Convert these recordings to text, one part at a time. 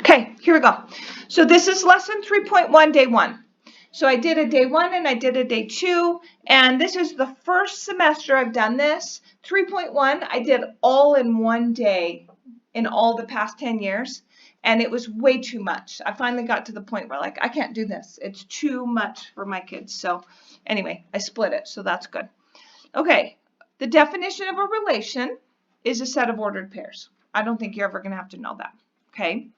Okay, here we go. So this is lesson 3.1, day 1. So I did a day 1 and I did a day 2, and this is the first semester I've done this. 3.1 I did all in one day in all the past 10 years, and it was way too much. I finally got to the point where I can't do this. It's too much for my kids. So anyway, I split it, so that's good. Okay, the definition of a relation is a set of ordered pairs. I don't think you're ever going to have to know that. Okay.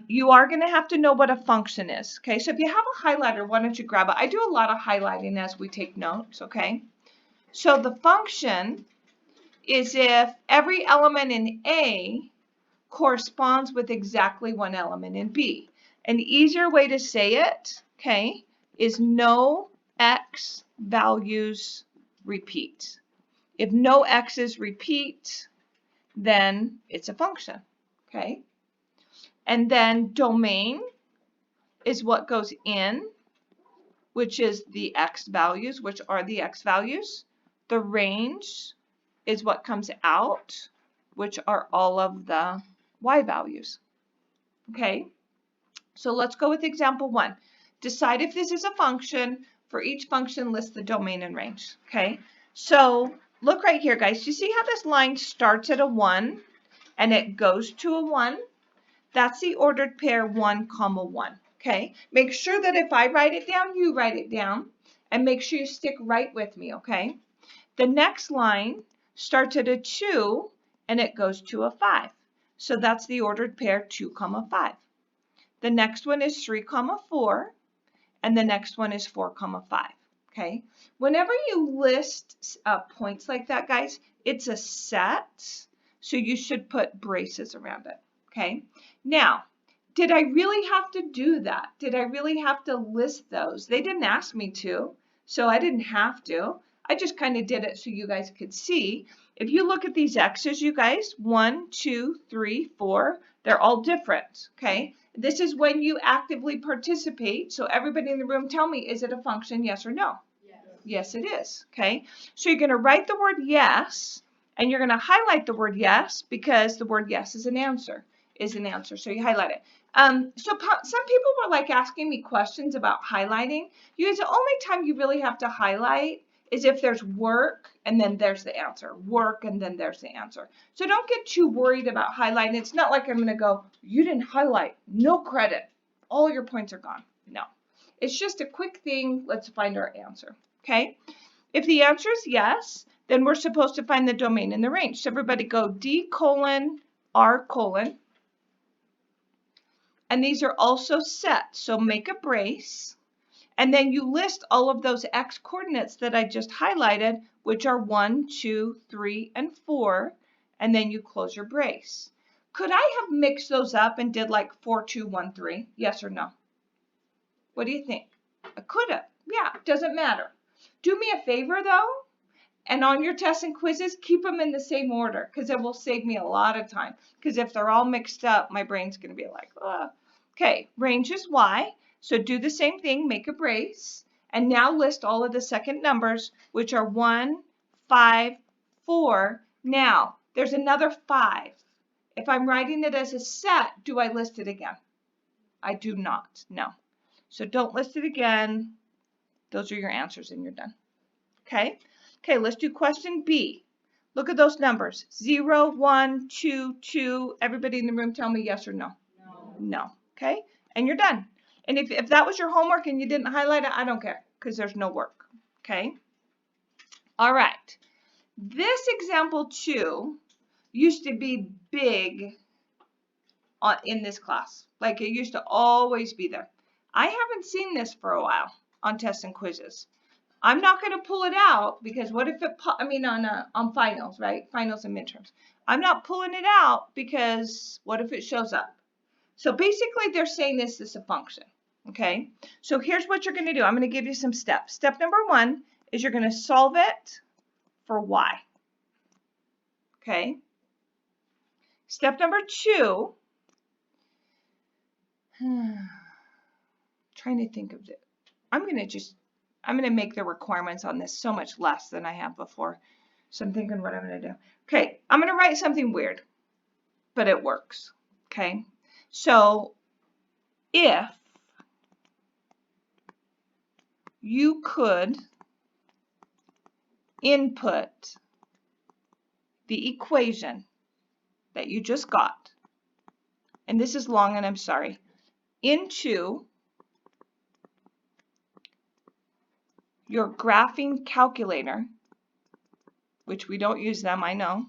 You are going to have to know what a function is. Okay, so if you have a highlighter, why don't you grab it? I do a lot of highlighting as we take notes. Okay, so the function is if every element in A corresponds with exactly one element in B. An easier way to say it, okay, is no x values repeat. If no x's repeat, then it's a function. Okay. And then domain is what goes in, which is the x values, which are the x values. The range is what comes out, which are all of the y values. Okay, so let's go with example 1. Decide if this is a function. For each function, list the domain and range. Okay, so look right here, guys. You see how this line starts at a 1 and it goes to a 1? That's the ordered pair 1, 1. Okay, make sure that if I write it down, you write it down, and make sure you stick right with me. Okay, the next line starts at a 2 and it goes to a 5. So that's the ordered pair 2, 5. The next one is 3, 4, and the next one is 4, 5. Okay, whenever you list points like that, guys, it's a set, so you should put braces around it. Okay, now, did I really have to do that? Did I really have to list those? They didn't ask me to, so I didn't have to. I just kind of did it so you guys could see. If you look at these x's, you guys, 1, 2, 3, 4, they're all different. Okay, this is when you actively participate. So everybody in the room, tell me, is it a function, yes or no? Yes. Yes, it is. Okay, so you're going to write the word yes, and you're going to highlight the word yes because the word yes is an answer. So you highlight it. So some people were asking me questions about highlighting. You guys, the only time you really have to highlight is if there's work and then there's the answer. Work and then there's the answer. So don't get too worried about highlighting. It's not like I'm going to go, you didn't highlight, no credit. All your points are gone. No. It's just a quick thing. Let's find our answer. Okay? If the answer is yes, then we're supposed to find the domain and the range. So everybody go D colon R colon. And these are also set, so make a brace. And then you list all of those x coordinates that I just highlighted, which are 1, 2, 3, and 4, and then you close your brace. Could I have mixed those up and did 4, 2, 1, 3? Yes or no? What do you think? I could have. Yeah, doesn't matter. Do me a favor, though, and on your tests and quizzes, keep them in the same order because it will save me a lot of time. Because if they're all mixed up, my brain's going to be like, ugh. Okay, range is y. So do the same thing, make a brace, and now list all of the second numbers, which are 1, 5, 4. Now, there's another 5. If I'm writing it as a set, do I list it again? I do not, no. So don't list it again. Those are your answers and you're done. Okay? Okay, let's do question B. Look at those numbers. 0, 1, 2, 2. Everybody in the room tell me yes or no. No. No. Okay? And you're done. And if that was your homework and you didn't highlight it, I don't care because there's no work. Okay? All right. This example 2 used to be big in this class. It used to always be there. I haven't seen this for a while on tests and quizzes. I'm not going to pull it out because what if it, on finals, right? Finals and midterms. I'm not pulling it out because what if it shows up? So basically they're saying this is a function, okay? So here's what you're going to do. I'm going to give you some steps. Step number 1 is you're going to solve it for y, okay? Step number 2, trying to think of it. I'm going to make the requirements on this so much less than I have before. So I'm thinking what I'm going to do. Okay, I'm going to write something weird, but it works, okay? So if you could input the equation that you just got, and this is long and I'm sorry, into your graphing calculator, which we don't use them, I know,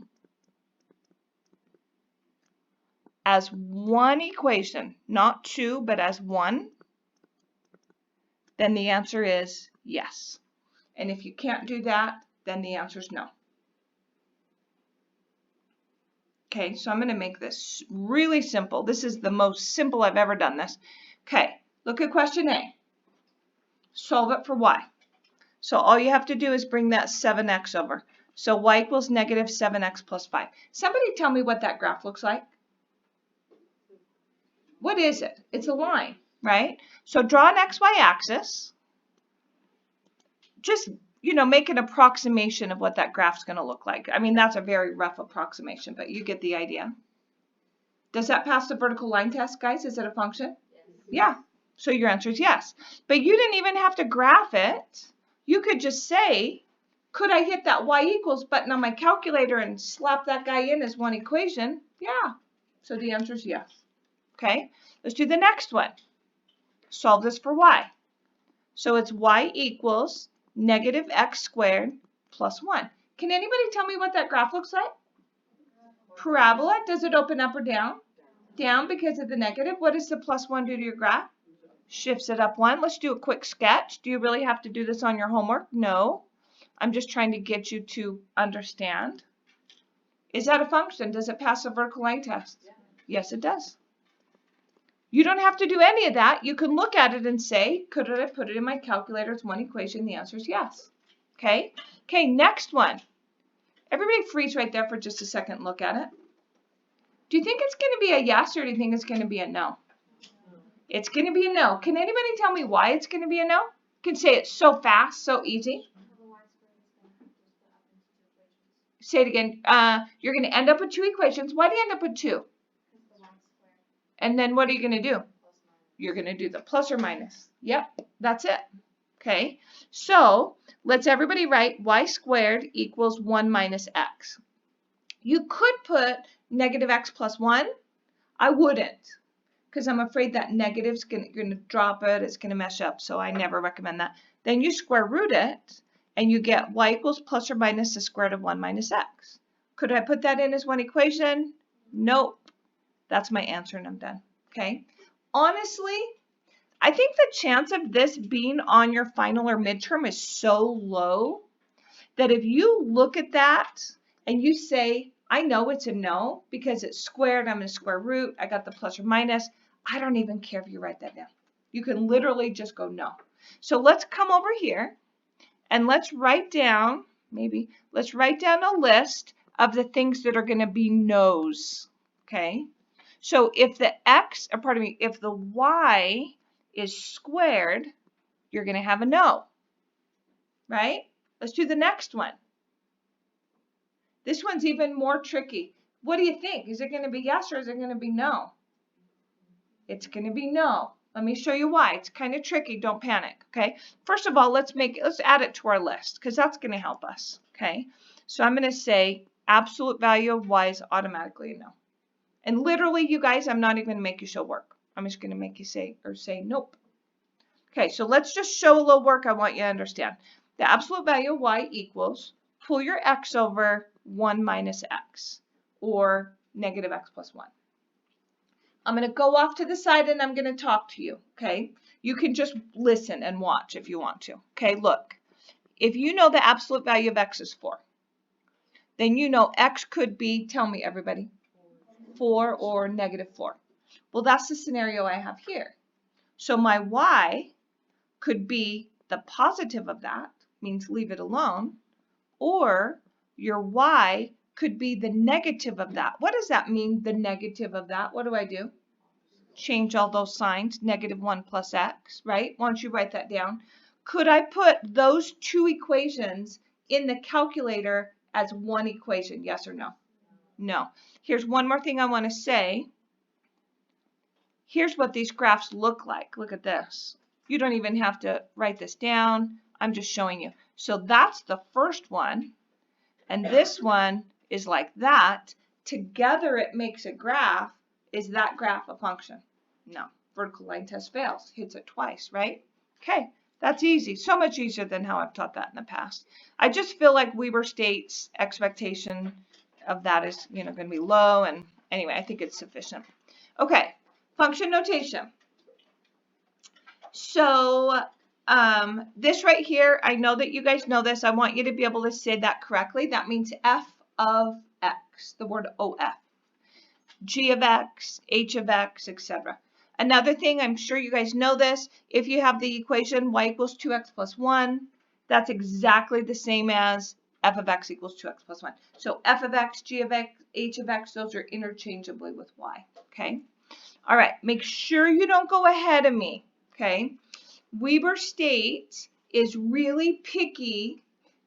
as one equation, not two, but as one, then the answer is yes. And if you can't do that, then the answer is no. Okay, so I'm going to make this really simple. This is the most simple I've ever done this. Okay, look at question A. Solve it for y. So all you have to do is bring that 7x over. So y equals negative 7x plus 5. Somebody tell me what that graph looks like. What is it? It's a line, right? So draw an xy axis. Just, make an approximation of what that graph's going to look like. I mean, that's a very rough approximation, but you get the idea. Does that pass the vertical line test, guys? Is it a function? Yes. Yeah. So your answer is yes. But you didn't even have to graph it. You could just say, could I hit that y equals button on my calculator and slap that guy in as one equation? Yeah. So the answer is yes. Okay. Let's do the next one. Solve this for y. So it's y equals negative x squared plus 1. Can anybody tell me what that graph looks like? Parabola. Does it open up or down? Down because of the negative. What does the plus 1 do to your graph? Shifts it up 1. Let's do a quick sketch. Do you really have to do this on your homework? No. I'm just trying to get you to understand. Is that a function? Does it pass a vertical line test? Yeah. Yes, it does. You don't have to do any of that. You can look at it and say, could I put it in my calculator as one equation? The answer is yes. Okay? Okay, next one. Everybody freeze right there for just a second and look at it. Do you think it's going to be a yes or do you think it's going to be a no? It's going to be a no. Can anybody tell me why it's going to be a no? You can say it so fast, so easy. Say it again. You're going to end up with two equations. Why do you end up with two? And then what are you going to do? You're going to do the plus or minus. Yep, that's it. Okay, so let's everybody write y squared equals 1 minus x. You could put negative x plus 1. I wouldn't, because I'm afraid that negative's going to drop it. It's going to mess up, so I never recommend that. Then you square root it, and you get y equals plus or minus the square root of 1 minus x. Could I put that in as one equation? Nope. That's my answer, and I'm done. Okay. Honestly, I think the chance of this being on your final or midterm is so low that if you look at that and you say, I know it's a no because it's squared, I'm going to square root, I got the plus or minus, I don't even care if you write that down. You can literally just go no. So let's come over here and let's write down, let's write down a list of the things that are going to be no's. Okay. So if the if the y is squared, you're going to have a no, right? Let's do the next one. This one's even more tricky. What do you think? Is it going to be yes or is it going to be no? It's going to be no. Let me show you why. It's kind of tricky. Don't panic, okay? First of all, let's add it to our list because that's going to help us, okay? So I'm going to say absolute value of y is automatically a no. And literally, you guys, I'm not even going to make you show work. I'm just going to make you say nope. Okay, so let's just show a little work I want you to understand. The absolute value of y equals, pull your x over 1 minus x, or negative x plus 1. I'm going to go off to the side and I'm going to talk to you, okay? You can just listen and watch if you want to. Okay, look. If you know the absolute value of x is 4, then you know x could be, tell me everybody, 4 or negative 4. Well, that's the scenario I have here. So my y could be the positive of that, means leave it alone, or your y could be the negative of that. What does that mean, the negative of that? What do I do? Change all those signs, negative 1 plus x, right? Why don't you write that down? Could I put those two equations in the calculator as one equation, yes or no? No. Here's one more thing I want to say. here's what these graphs look like. Look at this. You don't even have to write this down. I'm just showing you. So that's the first one. And this one is like that. Together it makes a graph. Is that graph a function? No. Vertical line test fails. Hits it twice, right? Okay, that's easy. So much easier than how I've taught that in the past. I just feel like Weber State's expectation of that is, going to be low. And anyway, I think it's sufficient. Okay, function notation. So this right here, I know that you guys know this. I want you to be able to say that correctly. That means f of x, the word of, g of x, h of x, etc. Another thing, I'm sure you guys know this, if you have the equation y equals 2x plus 1, that's exactly the same as f of x equals 2x plus 1. So f of x, g of x, h of x, those are interchangeably with y, okay? All right, make sure you don't go ahead of me, okay? Weber State is really picky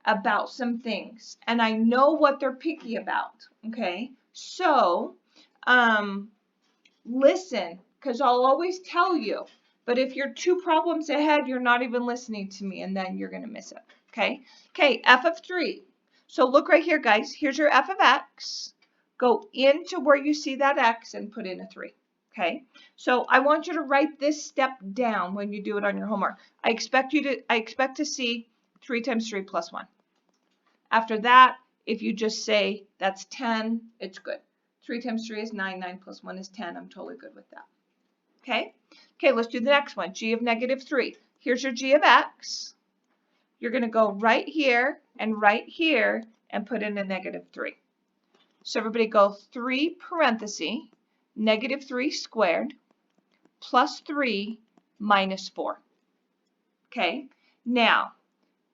about some things, and I know what they're picky about, okay? So, listen, because I'll always tell you, but if you're 2 problems ahead, you're not even listening to me, and then you're going to miss it, okay? Okay, f of 3. So look right here, guys. Here's your f of x. Go into where you see that x and put in a 3. Okay, so I want you to write this step down when you do it on your homework. I expect to see 3 times 3 plus 1. After that, if you just say that's 10, it's good. 3 times 3 is 9, 9 plus 1 is 10. I'm totally good with that. Okay, let's do the next one. G of negative 3. Here's your g of x. You're going to go right here and put in a negative 3. So everybody go 3 parentheses. Negative 3 squared plus 3 minus 4. Okay, now,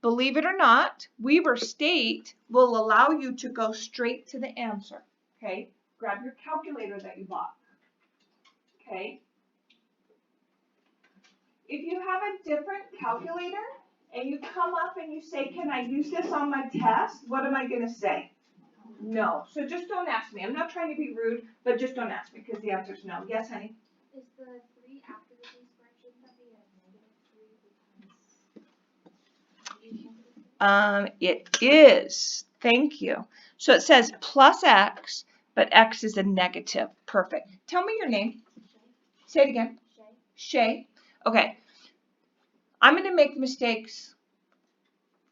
believe it or not, Weber State will allow you to go straight to the answer. Okay, grab your calculator that you bought. Okay, if you have a different calculator and you come up and you say, can I use this on my test? What am I going to say? No. So just don't ask me. I'm not trying to be rude, but just don't ask me because the answer is no. Yes, honey? Is the 3 after the d squared? Shouldn't that be a negative 3 because It is. Thank you. So it says plus x, but x is a negative. Perfect. Tell me your name. Say it again. Shay. Okay. I'm going to make mistakes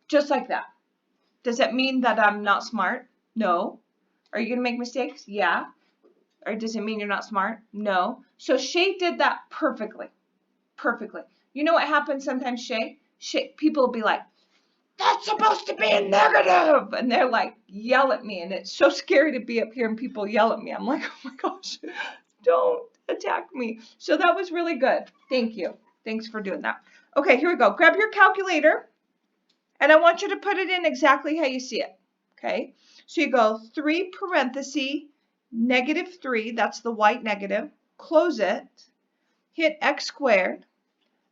just like that. Does that mean that I'm not smart? No. Are you going to make mistakes? Yeah. Or does it mean you're not smart? No. So Shay did that perfectly. Perfectly. You know what happens sometimes, Shay? People will be like, that's supposed to be a negative. And they're like, yell at me. And it's so scary to be up here and people yell at me. I'm like, oh my gosh, don't attack me. So that was really good. Thank you. Thanks for doing that. Okay, here we go. Grab your calculator. And I want you to put it in exactly how you see it. Okay, so you go 3 parentheses, negative 3, that's the white negative, close it, hit x squared,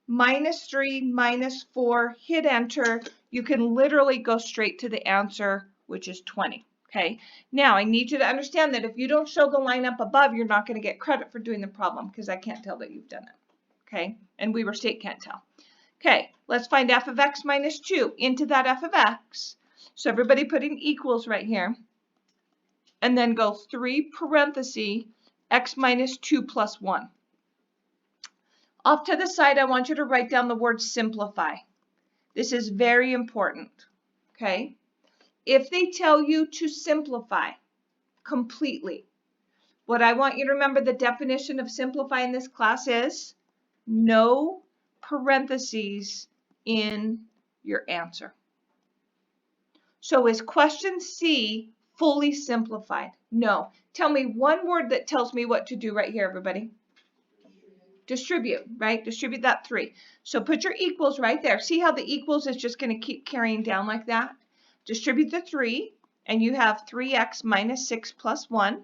minus 3, minus 4, hit enter. You can literally go straight to the answer, which is 20. Okay, now I need you to understand that if you don't show the line up above, you're not going to get credit for doing the problem because I can't tell that you've done it. Okay, and Weber State can't tell. Okay, let's find f of x minus 2 into that f of x. So everybody put in equals right here. And then go 3 parentheses x minus 2 plus 1. Off to the side, I want you to write down the word simplify. This is very important. Okay? If they tell you to simplify completely, what I want you to remember the definition of simplify in this class is no parentheses in your answer. So is question C fully simplified? No. Tell me one word that tells me what to do right here, everybody. Distribute, right? Distribute that 3. So put your equals right there. See how the equals is just going to keep carrying down like that? Distribute the 3, and you have 3x minus 6 plus 1.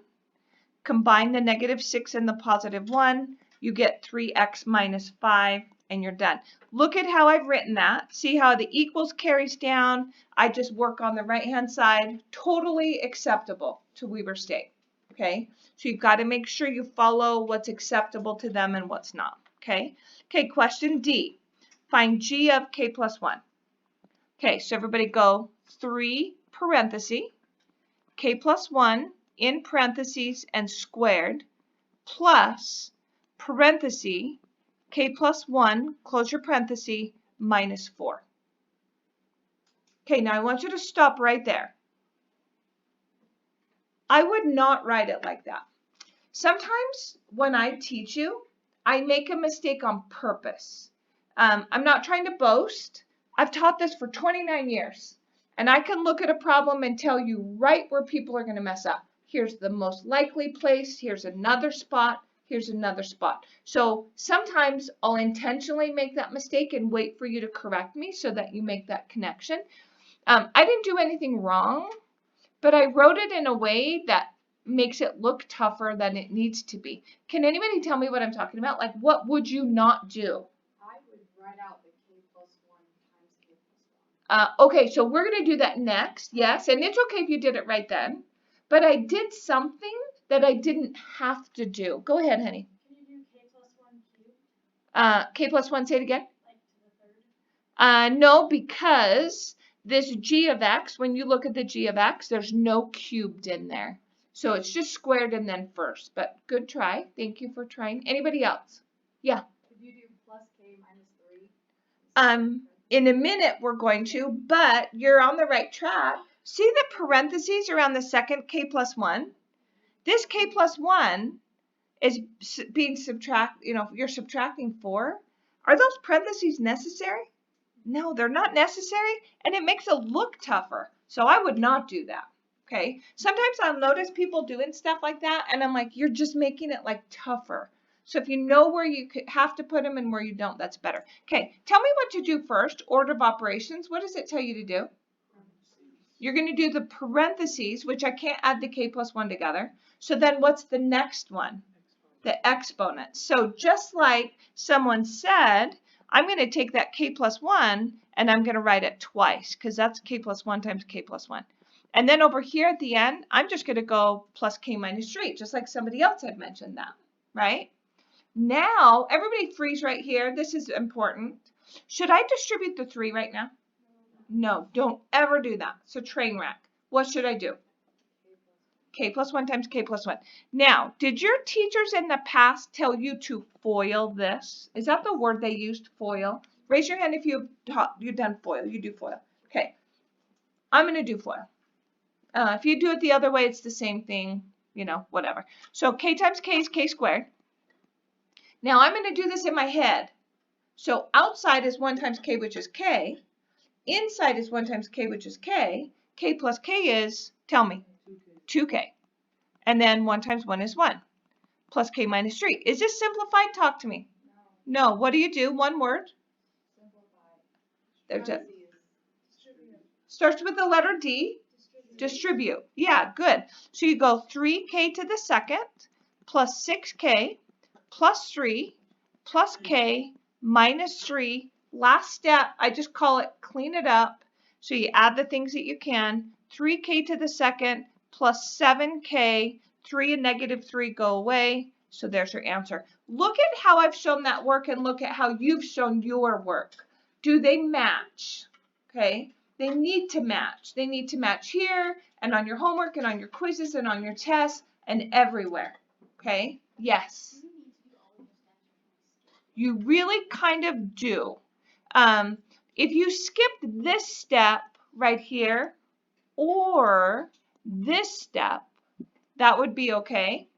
Combine the negative 6 and the positive 1. You get 3x minus 5, and you're done. Look at how I've written that. See how the equals carries down. I just work on the right-hand side. Totally acceptable to Weber State. Okay, so you've got to make sure you follow what's acceptable to them and what's not. Okay, question D. Find g of k plus 1. Okay, so everybody go 3 parenthesis, k plus 1 in parentheses and squared plus parenthesis, k plus 1, close your parenthesis, minus 4. Okay, now I want you to stop right there. I would not write it like that. Sometimes when I teach you, I make a mistake on purpose. I'm not trying to boast. I've taught this for 29 years, and I can look at a problem and tell you right where people are going to mess up. Here's the most likely place. Here's another spot. Here's another spot. So sometimes I'll intentionally make that mistake and wait for you to correct me so that you make that connection. I didn't do anything wrong, but I wrote it in a way that makes it look tougher than it needs to be. Can anybody tell me what I'm talking about? Like, what would you not do? I would write out the k plus 1 times k plus 1. Okay, so we're going to do that next. Yes, and it's okay if you did it right then. But I did something that I didn't have to do. Go ahead, honey. Can you do k plus 1 cubed? K plus 1, say it again. Like to the third? No, because this g of x, when you look at the g of x, there's no cubed in there. So it's just squared and then first. But good try. Thank you for trying. Anybody else? Yeah. Could you do plus k minus 3? In a minute we're going to, but you're on the right track. See the parentheses around the second k plus 1? This k plus 1 is being you're subtracting 4. Are those parentheses necessary? No, they're not necessary, and it makes it look tougher. So I would not do that. Okay, sometimes I'll notice people doing stuff like that, and I'm like, you're just making it like tougher. So if you know where you have to put them and where you don't, that's better. Okay, tell me what to do first. Order of operations. What does it tell you to do? You're going to do the parentheses, which I can't add the k plus 1 together. So then what's the next one? The exponent. So just like someone said, I'm going to take that k plus 1 and I'm going to write it twice because that's k plus 1 times k plus 1. And then over here at the end, I'm just going to go plus k minus 3, just like somebody else had mentioned that, right? Now, everybody freeze right here. This is important. Should I distribute the 3 right now? No, don't ever do that. It's a train wreck. What should I do? K plus 1 times k plus 1. Now, did your teachers in the past tell you to FOIL this? Is that the word they used, FOIL? Raise your hand if you've done FOIL. You do FOIL. Okay. I'm going to do FOIL. If you do it the other way, it's the same thing, whatever. So k times k is k squared. Now, I'm going to do this in my head. So outside is 1 times k, which is k. Inside is 1 times k, which is k. K plus k is, tell me, 2k. And then 1 times 1 is 1. Plus k minus 3. Is this simplified? Talk to me. No. What do you do? One word. There's a, starts with the letter D. Distribute. Yeah, good. So you go 3k to the second plus 6k plus 3 plus k minus 3. Last step, I just call it clean it up. So you add the things that you can. 3k to the second plus 7k. 3 and negative 3 go away. So there's your answer. Look at how I've shown that work and look at how you've shown your work. Do they match? Okay. They need to match. They need to match here and on your homework and on your quizzes and on your tests and everywhere. Okay? Yes. You really kind of do. If you skipped this step right here or this step, that would be okay.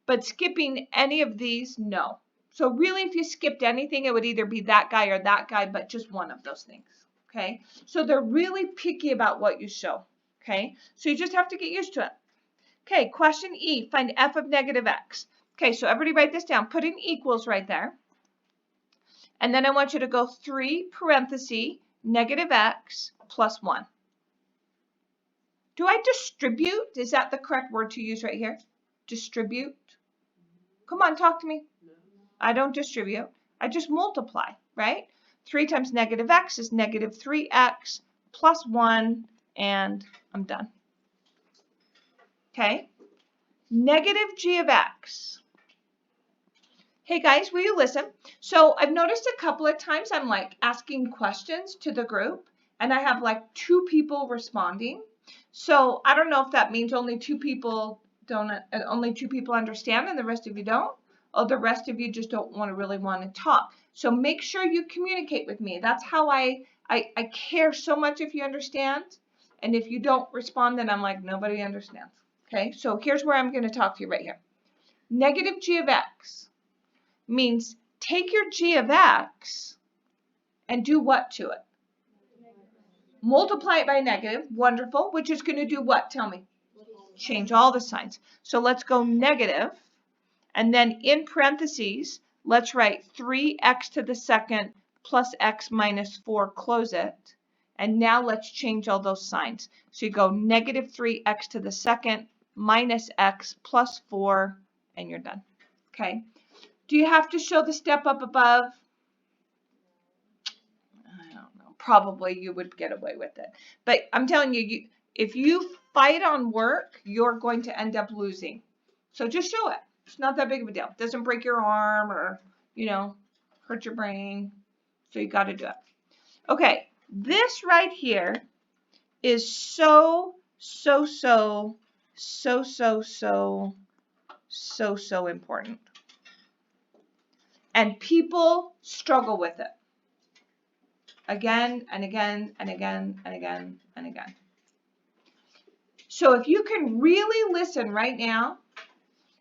But skipping any of these, no. So really, if you skipped anything, it would either be that guy or that guy, but just one of those things. Okay? So they're really picky about what you show. Okay? So you just have to get used to it. Okay, question E, find f of negative x. Okay, so everybody write this down. Put in equals right there. And then I want you to go 3 parenthesis negative x plus 1. Do I distribute? Is that the correct word to use right here? Distribute? Come on, talk to me. I don't distribute. I just multiply, right? 3 times negative x is negative 3x plus 1, and I'm done. Okay? negative g of x. Hey guys, will you listen? So I've noticed a couple of times I'm like asking questions to the group and I have like 2 people responding. So I don't know if that means only 2 people understand and the rest of you don't, or the rest of you just don't really want to talk. So make sure you communicate with me. That's how I care so much if you understand. And if you don't respond, then I'm like, nobody understands. Okay, so here's where I'm going to talk to you right here. Negative g of x means take your g of x and do what to it? Multiply it by negative. Wonderful. Which is going to do what? Tell me. Change all the signs. So let's go negative. And then in parentheses, let's write 3x to the second plus x minus 4, close it. And now let's change all those signs. So you go negative 3x to the second minus x plus 4, and you're done. Okay. Do you have to show the step up above? I don't know. Probably you would get away with it. But I'm telling you, if you fight on work, you're going to end up losing. So just show it. It's not that big of a deal. It doesn't break your arm or, hurt your brain. So you got to do it. Okay. This right here is so important. And people struggle with it again and again and again and again and again. So if you can really listen right now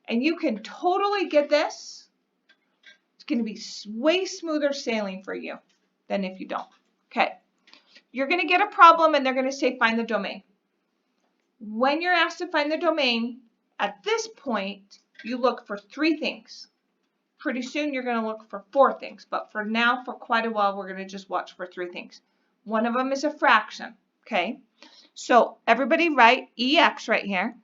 and you can totally get this, it's going to be way smoother sailing for you than if you don't. Okay. You're going to get a problem and they're going to say find the domain. When you're asked to find the domain, at this point, you look for 3 things. Pretty soon you're going to look for 4 things, but for now, for quite a while, we're going to just watch for 3 things. One of them is a fraction, okay? So everybody write EX right here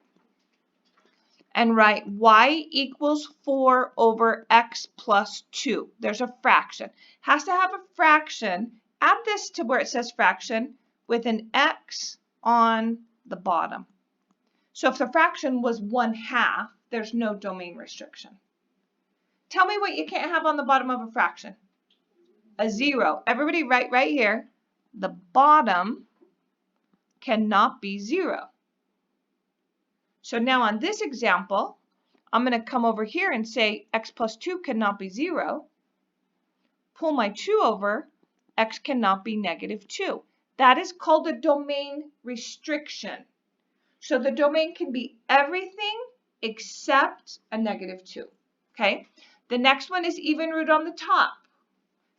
and write y equals 4 over x plus 2. There's a fraction. Has to have a fraction. Add this to where it says fraction with an x on the bottom. So if the fraction was 1/2, there's no domain restriction. Tell me what you can't have on the bottom of a fraction. A 0. Everybody write right here. The bottom cannot be 0. So now on this example, I'm going to come over here and say x plus 2 cannot be 0. Pull my 2 over. X cannot be negative 2. That is called a domain restriction. So the domain can be everything except a negative 2. Okay? The next one is even root on the top.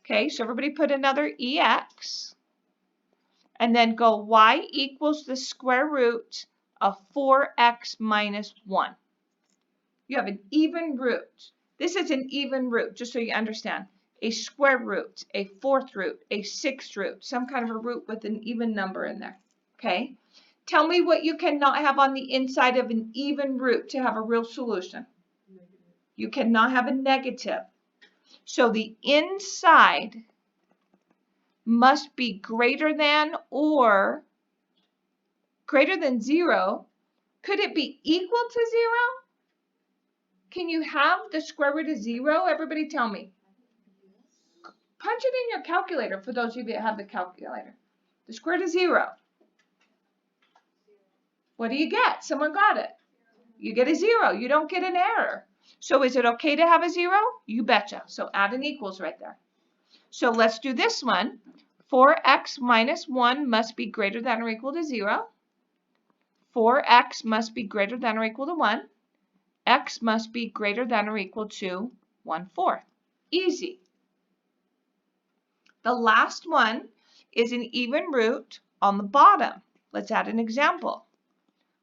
Okay, so everybody put another EX. And then go y equals the square root of 4x minus 1. You have an even root. This is an even root, just so you understand. A square root, a 4th root, a 6th root, some kind of a root with an even number in there. Okay? Tell me what you cannot have on the inside of an even root to have a real solution. You cannot have a negative. So the inside must be greater than or greater than 0. Could it be equal to 0? Can you have the square root of 0? Everybody tell me. Punch it in your calculator for those of you that have the calculator. The square root of 0. What do you get? Someone got it. You get a 0. You don't get an error. So is it okay to have a 0? You betcha. So add an equals right there. So let's do this one. 4x minus 1 must be greater than or equal to 0. 4x must be greater than or equal to 1. X must be greater than or equal to 1/4. Easy. The last one is an even root on the bottom. Let's add an example.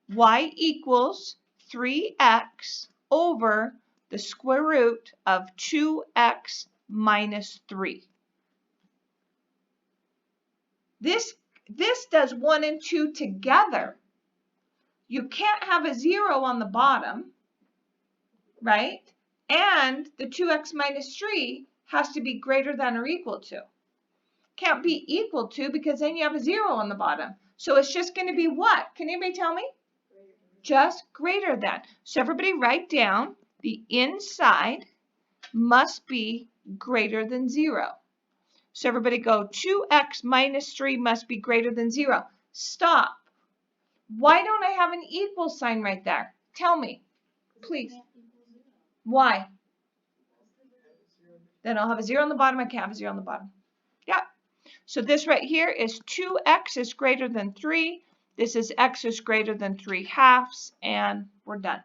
Y equals 3x over the square root of 2x minus 3. This does 1 and 2 together. You can't have a 0 on the bottom, right? And the 2x minus 3 has to be greater than or equal to. Can't be equal to because then you have a 0 on the bottom. So it's just going to be what? Can anybody tell me? Just greater than. So everybody write down the inside must be greater than 0. So everybody go 2x minus 3 must be greater than 0. Stop. Why don't I have an equal sign right there? Tell me, please. Why? Then I'll have a 0 on the bottom. I can't have a 0 on the bottom. Yeah. So this right here is 2x is greater than 3. This is x is greater than 3/2, and we're done.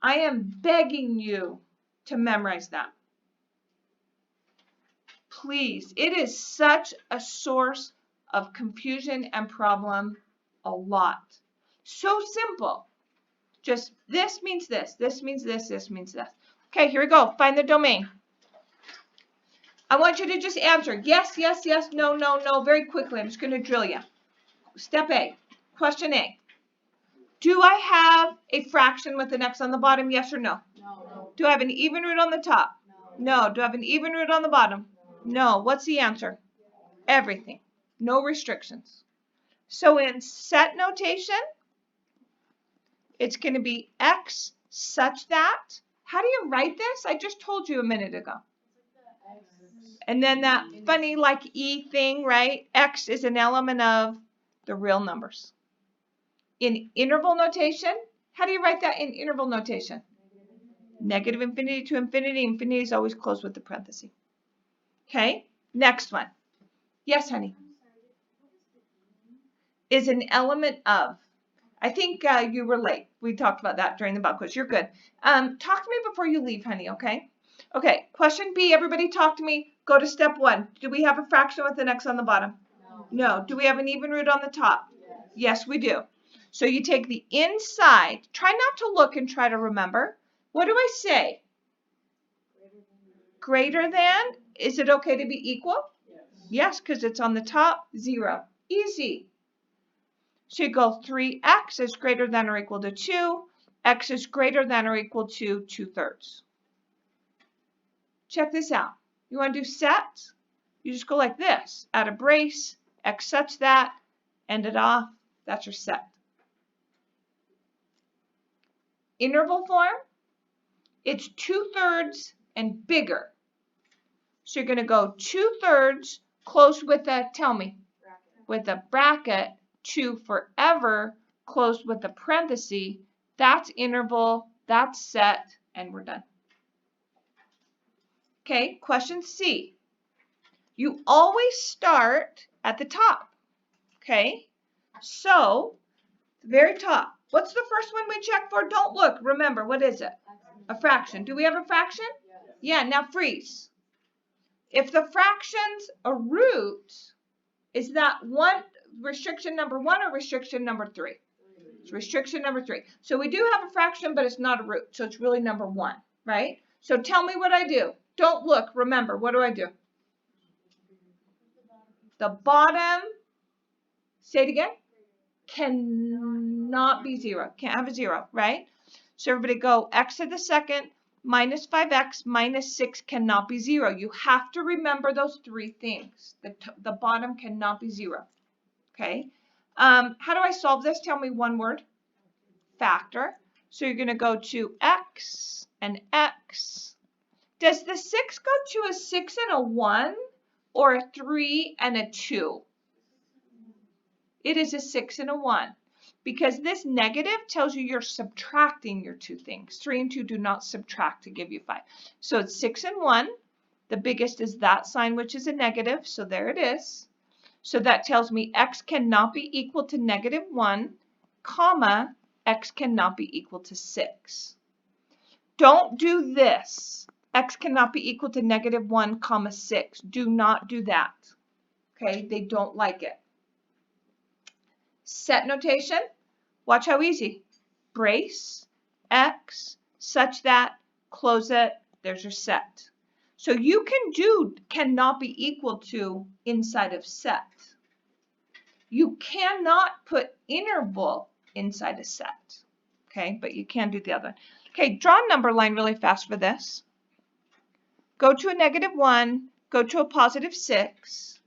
I am begging you to memorize that. Please. It is such a source of confusion and problem a lot. So simple. Just this means this, this means this, this means this. Okay, here we go. Find the domain. I want you to just answer yes, yes, yes, no, no, no very quickly. I'm just going to drill you. Step A. Question A. Do I have a fraction with an x on the bottom? Yes or no? No. Do I have an even root on the top? No. Do I have an even root on the bottom? No. What's the answer? Everything. No restrictions. So in set notation, it's going to be x such that. How do you write this? I just told you a minute ago. And then that funny like E thing, right? X is an element of the real numbers. In interval notation, how do you write that in interval notation? Negative infinity to infinity. Infinity is always closed with the parenthesis. Okay, next one. Yes, honey. Is an element of. I think you were late. We talked about that during the Bob quiz. You're good. Talk to me before you leave, honey, okay? Okay, question B. Everybody talk to me. Go to step 1. Do we have a fraction with an x on the bottom? No. Do we have an even root on the top? Yes, we do. So you take the inside. Try not to look and try to remember. What do I say? Greater than? Is it okay to be equal? Yes, because it's on the top. 0. Easy. So you go 3x is greater than or equal to 2. X is greater than or equal to 2/3. Check this out. You want to do set? You just go like this. Add a brace, x such that, end it off. That's your set. Interval form, it's 2/3 and bigger. So you're going to go 2/3 close with a, tell me, with a bracket, to forever closed with a parenthesis. That's interval, that's set, and we're done. Okay, question C. You always start at the top. Okay, so the very top. What's the first one we check for? Don't look. Remember, what is it? A fraction. Do we have a fraction? Yeah, now freeze. If the fraction's a root, is that one restriction number 1 or restriction number 3? It's restriction number 3. So we do have a fraction, but it's not a root. So it's really number 1, right? So tell me what I do. Don't look. Remember, what do I do? The bottom, say it again, cannot be 0. Can't have a 0, right? So everybody go x to the second minus 5x minus 6 cannot be 0. You have to remember those 3 things. The bottom cannot be 0. Okay. How do I solve this? Tell me one word. Factor. So you're going to go to x and x. Does the 6 go to a 6 and a 1 or a 3 and a 2? It is a 6 and a 1 because this negative tells you you're subtracting your 2 things. 3 and 2 do not subtract to give you 5. So it's 6 and 1. The biggest is that sign, which is a negative. So there it is. So that tells me x cannot be equal to -1, comma, x cannot be equal to 6. Don't do this. X cannot be equal to -1, comma 6. Do not do that. Okay, they don't like it. Set notation. Watch how easy. Brace, x, such that, close it, there's your set. So you can do cannot be equal to inside of set. You cannot put interval inside a set. Okay, but you can do the other. Okay, draw a number line really fast for this. Go to a -1, go to a +6.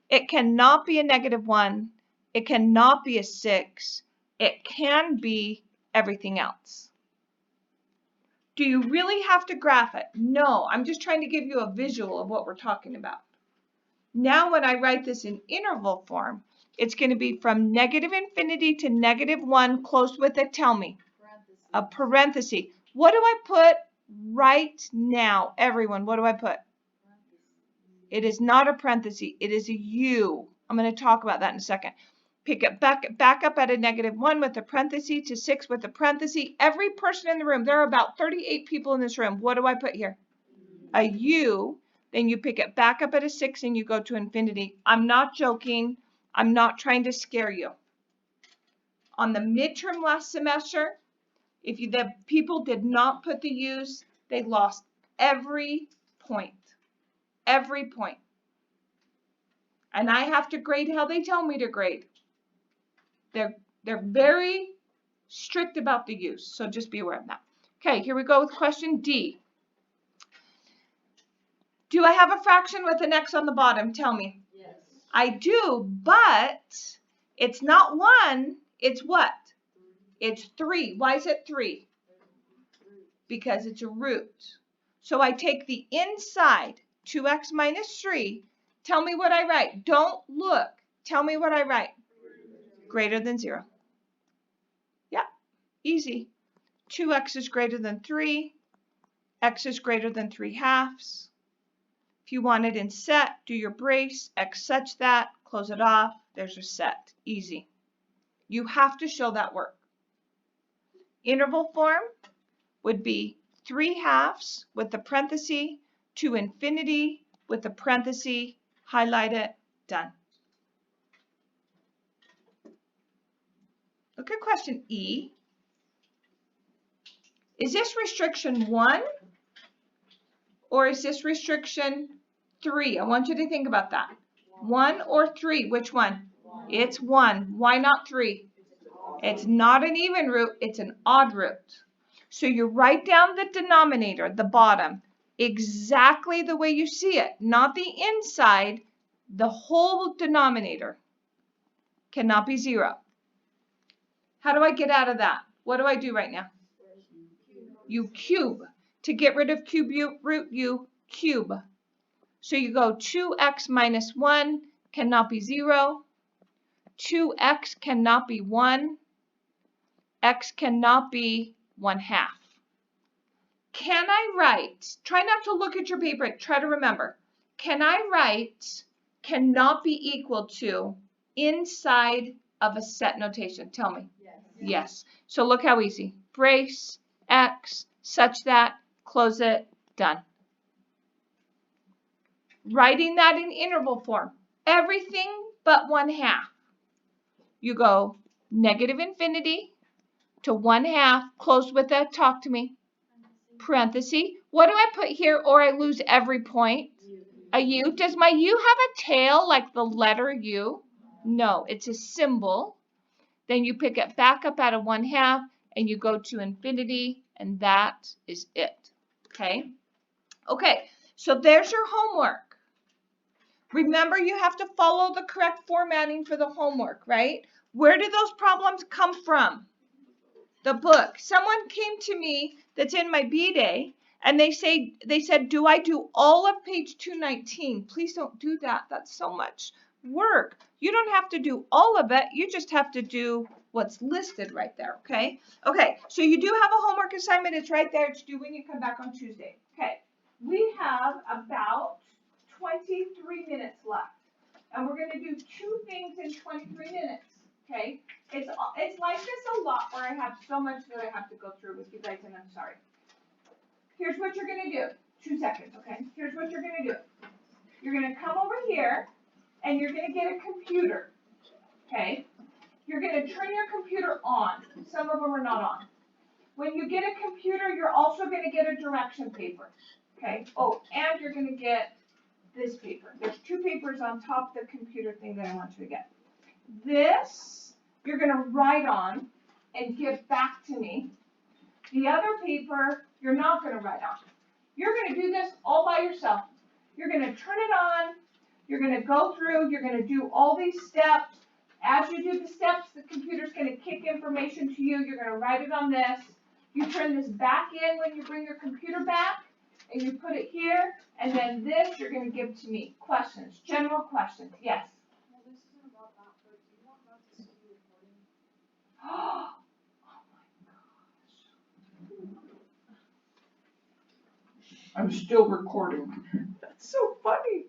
It cannot be a -1. It cannot be a 6. It can be everything else. Do you really have to graph it? No, I'm just trying to give you a visual of what we're talking about. Now when I write this in interval form, it's going to be from negative infinity to negative 1, close with a tell me. A parenthesis. What do I put right now? Everyone, what do I put? It is not a parenthesis. It is a U. I'm going to talk about that in a second. Pick it back up at a negative 1 with a parenthesis to 6 with a parenthesis. Every person in the room, there are about 38 people in this room. What do I put here? A U. Then you pick it back up at a 6 and you go to infinity. I'm not joking. I'm not trying to scare you. On the midterm last semester, if the people did not put the U's, they lost every point. Every point. And I have to grade how they tell me to grade. They're very strict about the use, so just be aware of that. Okay, here we go with question D. Do I have a fraction with an X on the bottom? Tell me. Yes. I do, but it's not 1. It's what? It's 3. Why is it 3? Because it's a root. So I take the inside, 2x minus 3. Tell me what I write. Don't look. Tell me what I write. Greater than 0. Yeah, easy. 2x is greater than 3. X is greater than 3/2. If you want it in set, do your brace, X such that, close it off. There's your set. Easy. You have to show that work. Interval form would be 3/2 with the parenthesis to infinity with the parenthesis, highlight it, done. Look at question E. Is this restriction 1 or is this restriction 3? I want you to think about that. 1 or 3, which one? It's 1. Why not 3? It's not an even root, it's an odd root. So you write down the denominator, the bottom, exactly the way you see it, not the inside, the whole denominator cannot be 0. How do I get out of that? What do I do right now? You cube. To get rid of cube root, you cube. So you go 2x minus 1 cannot be 0. 2x cannot be 1. X cannot be 1/2. Can I write, try not to look at your paper, try to remember. Can I write cannot be equal to inside of a set notation? Tell me. Yes. So look how easy. Brace, X, such that, close it, done. Writing that in interval form. Everything but 1/2. You go negative infinity to 1/2, close with a, talk to me, parenthesis. What do I put here or I lose every point? A U. Does my U have a tail like the letter U? No, it's a symbol. Then you pick it back up at a 1/2 and you go to infinity and that is it. Okay? Okay, so there's your homework. Remember, you have to follow the correct formatting for the homework, right? Where do those problems come from? The book. Someone came to me that's in my B-Day and they said, do I do all of page 219? Please don't do that. That's so much work. You don't have to do all of it. You just have to do what's listed right there, okay? Okay, so you do have a homework assignment. It's right there. It's due when you come back on Tuesday. Okay, we have about 23 minutes left. And we're going to do 2 things in 23 minutes, okay? It's like this a lot where I have so much that I have to go through with you guys, and I'm sorry. Here's what you're going to do. 2 seconds, okay? Here's what you're going to do. You're going to come over here, and you're going to get a computer, okay? You're going to turn your computer on. Some of them are not on. When you get a computer, you're also going to get a direction paper, okay? Oh, and you're going to get this paper. There's 2 papers on top of the computer thing that I want you to get. This, you're going to write on and give back to me. The other paper, you're not going to write on. You're going to do this all by yourself. You're going to turn it on. You're going to go through. You're going to do all these steps. as you do the steps, the computer's gonna kick information to you, you're gonna write it on this. You turn this back in when you bring your computer back, and you put it here, and then this you're gonna give to me. Questions, general questions, yes. Well, this isn't about that, but do you want that to see you recording? Oh my gosh. I'm still recording. That's so funny.